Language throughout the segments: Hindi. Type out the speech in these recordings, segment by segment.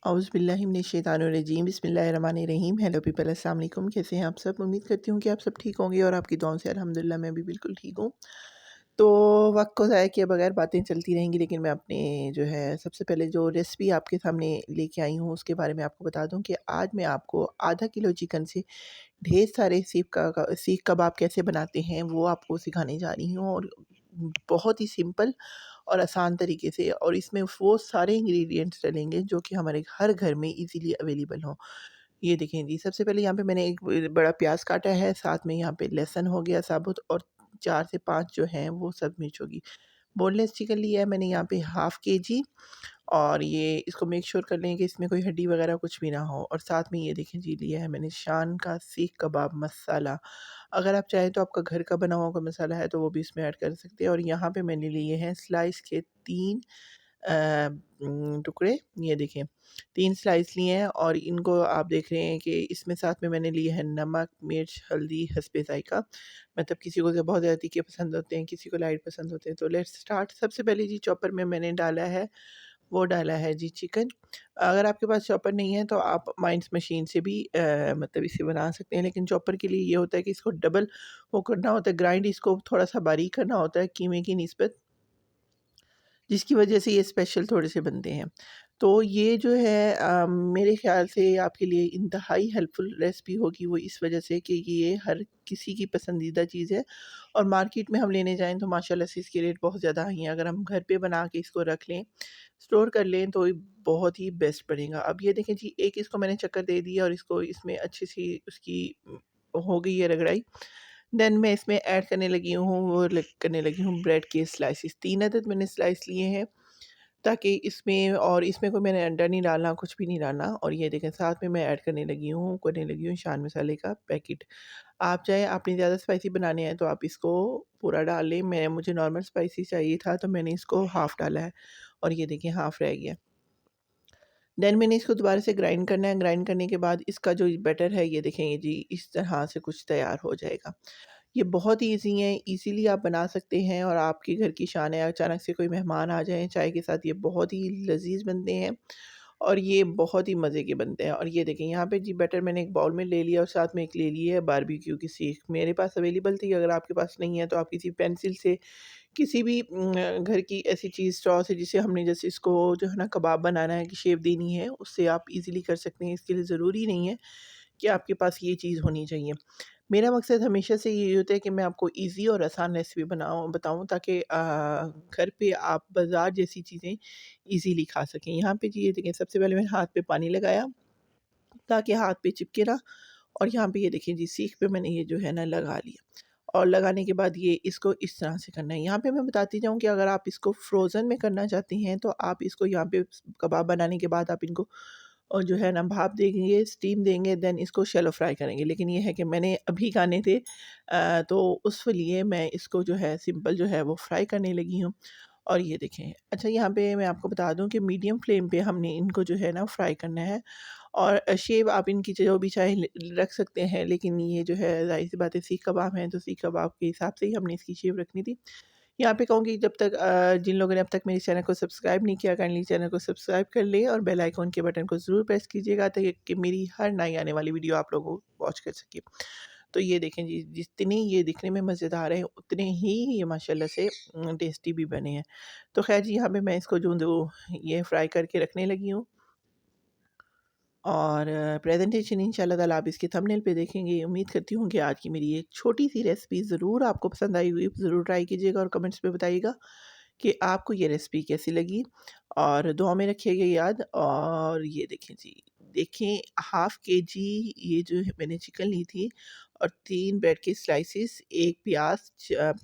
औज़ुबिल्लाहिमिनश्शैतानिर्रजीम बिस्मिल्लाहिर्रहमानिर्रहीम। हेलो पीपल, अस्सलाम वालेकुम। कैसे हैं आप सब? उम्मीद करती हूँ कि आप सब ठीक होंगे और आपकी दुआओं से अल्हम्दुलिल्लाह मैं भी बिल्कुल ठीक हूँ। तो वक़्त को ज़ाया किए बगैर बातें चलती रहेंगी, लेकिन मैं अपने जो है सबसे पहले जो रेसिपी आपके सामने लेके आई हूँ उसके बारे में आपको बता दूँ कि आज मैं आपको आधा किलो चिकन से ढेर सारे सीख कबाब कैसे बनाते हैं वो आपको सिखाने जा रही हूँ, और बहुत ही सिंपल और आसान तरीके से, और इसमें वो सारे इंग्रेडिएंट्स डलेंगे जो कि हमारे हर घर में इजीली अवेलेबल हों। ये देखें जी, सबसे पहले यहाँ पे मैंने एक बड़ा प्याज काटा है, साथ में यहाँ पे लहसुन हो गया साबुत, और 4 से 5 जो हैं वो सब मिर्च होगी। बोनलेस चिकन लिया है मैंने यहाँ पे हाफ़ केजी, और ये इसको मेक श्योर कर लें कि इसमें कोई हड्डी वगैरह कुछ भी ना हो। और साथ में ये देखें जी, लिया है मैंने शान का सीख कबाब मसाला। अगर आप चाहें तो आपका घर का बना हुआ कोई मसाला है तो वो भी इसमें ऐड कर सकते हैं। और यहाँ पे मैंने लिए हैं स्लाइस के 3 टुकड़े, ये देखें 3 स्लाइस लिए हैं, और इनको आप देख रहे हैं कि इसमें साथ में मैंने लिए हैं नमक, मिर्च, हल्दी हस्बे ज़ायक़ा। मतलब किसी को तो बहुत ज़्यादा तीखे पसंद होते हैं, किसी को लाइट पसंद होते हैं। तो लेट्स स्टार्ट। सबसे पहले जी चॉपर में मैंने डाला है, वो डाला है जी चिकन। अगर आपके पास चॉपर नहीं है तो आप माइंस मशीन से भी मतलब इसे बना सकते हैं, लेकिन चॉपर के लिए ये होता है कि इसको डबल वो करना होता है, ग्राइंड इसको थोड़ा-सा बारीक करना होता है कीमे की निस्बत, जिसकी वजह से ये स्पेशल थोड़े से बनते हैं। तो ये जो है मेरे ख़्याल से आपके लिए इंतहाई हेल्पफुल रेसिपी होगी, वो इस वजह से कि ये हर किसी की पसंदीदा चीज़ है, और मार्केट में हम लेने जाएँ तो माशाल्लाह से इसके रेट बहुत ज़्यादा हाई हैं। अगर हम घर पे बना के इसको रख लें, स्टोर कर लें, तो ये बहुत ही बेस्ट बनेगा। अब ये देखें जी, एक इसको मैंने चक्कर दे दिया और इसको इसमें अच्छी-सी उसकी हो गई है रगड़ाई। देन मैं इसमें ऐड करने लगी हूँ, करने लगी हूँ ब्रेड के स्लाइसेस। 3 अदद मैंने स्लाइस लिए हैं, ताकि इसमें, और इसमें कोई मैंने अंडा नहीं डालना, कुछ भी नहीं डालना। और ये देखें साथ में मैं ऐड करने लगी हूँ शान मसाले का पैकेट। आप चाहे आपने ज़्यादा स्पाइसी बनाने हैं तो आप इसको पूरा डाल लें। मुझे नॉर्मल स्पाइसी चाहिए था तो मैंने इसको हाफ़ डाला है, और ये देखिए हाफ़ रह गया। देन मैंने इसको दोबारा से ग्राइंड करना है। ग्राइंड करने के बाद इसका जो बैटर है, ये देखें ये जी इस तरह से कुछ तैयार हो जाएगा। ये बहुत ही ईज़ी है, ईज़िली आप बना सकते हैं, और आपके घर की शान है। अचानक से कोई मेहमान आ जाएँ चाय के साथ, ये बहुत ही लज़ीज़ बनते हैं, और ये बहुत ही मज़े के बनते हैं। और ये देखें यहाँ पे जी बैटर मैंने एक बाउल में ले लिया, और साथ में एक ले ली है बारबेक्यू की सीख। मेरे पास अवेलेबल थी, अगर आपके पास नहीं है तो आप किसी पेंसिल से, किसी भी घर की ऐसी चीज़, स्ट्रॉ से, जिसे हमने जैसे इसको जो है ना कबाब बनाना है कि शेप देनी है, उससे आप ईज़िली कर सकते हैं। इसके लिए ज़रूरी नहीं है कि आपके पास ये चीज़ होनी चाहिए। मेरा मकसद हमेशा से यही होता है कि मैं आपको ईज़ी और आसान रेसिपी बताऊँ, ताकि घर पे आप बाज़ार जैसी चीज़ें ईज़िली खा सकें। यहाँ पे जी ये देखें, सबसे पहले मैंने हाथ पे पानी लगाया ताकि हाथ पे चिपके ना, और यहाँ पे ये देखिए जी सीख पे मैंने ये जो है ना लगा लिया। और लगाने के बाद ये इसको इस तरह से करना है। यहाँ पे मैं बताती जाऊँ कि अगर आप इसको फ्रोज़न में करना चाहती हैं तो आप इसको यहाँ पे कबाब बनाने के बाद आप इनको और जो है ना भाप देंगे, स्टीम देंगे, देन इसको शैलो फ्राई करेंगे। लेकिन ये है कि मैंने अभी खाने थे, तो उस लिए मैं इसको जो है सिंपल जो है वो फ्राई करने लगी हूँ। और ये देखें, अच्छा यहाँ पे मैं आपको बता दूँ कि मीडियम फ्लेम पे हमने इनको जो है ना फ्राई करना है, और शेप आप इनकी जो भी चाहे रख सकते हैं, लेकिन ये जो है ज़ाहिर-सी बात है सीख कबाब हैं, तो सीख कबाब के हिसाब से ही हमने इसकी शेप रखनी थी। यहाँ पे कहूँगी, जब तक जिन लोगों ने अब तक मेरे चैनल को सब्सक्राइब नहीं किया, काइंडली चैनल को सब्सक्राइब कर लें, और बेल आइकन के बटन को ज़रूर प्रेस कीजिएगा, ताकि कि मेरी हर नई आने वाली वीडियो आप लोग वॉच कर सकें। तो ये देखें जी, जितने ये दिखने में मज़ेदार हैं, उतने ही ये माशाल्लाह से टेस्टी भी बने हैं। तो ख़ैर जी, यहाँ पे मैं इसको जो जो ये फ्राई करके रखने लगी हूँ, और प्रेज़ेंटेशन इंशाल्लाह ताला आप इसके थंबनेल पे देखेंगे। उम्मीद करती हूँ कि आज की मेरी एक छोटी-सी रेसिपी ज़रूर आपको पसंद आई होगी। ज़रूर ट्राई कीजिएगा और कमेंट्स में बताइएगा कि आपको ये रेसिपी कैसी लगी, और दुआ में रखिएगा याद। और ये देखें जी, देखें हाफ़ केजी ये जो है मैंने चिकन ली थी, और 3 ब्रेड के स्लाइसेस, 1 प्याज़,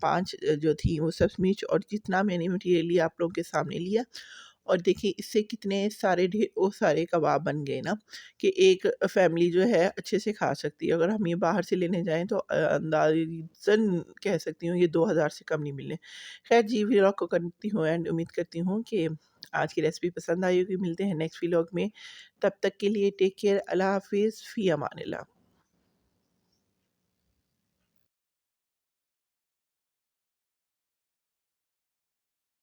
5 जो थी वो सब्ज़ मिर्च, और जितना मैंने मटीरियल लिया आप लोगों के सामने लिया। और देखिए इससे कितने सारे वो सारे कबाब बन गए ना, कि एक फैमिली जो है अच्छे से खा सकती है। अगर हम ये बाहर से लेने जाएँ तो अंदाज़न कह सकती हूँ ये 2000 से कम नहीं मिलने। ख़ैर जी, व्लॉग को करती हूँ एंड। उम्मीद करती हूँ कि आज की रेसिपी पसंद आई होगी। मिलते हैं नेक्स्ट व्लॉग में, तब तक के लिए टेक केयर। अल्लाह हाफ़िज़, फ़ी अमानिल्लाह।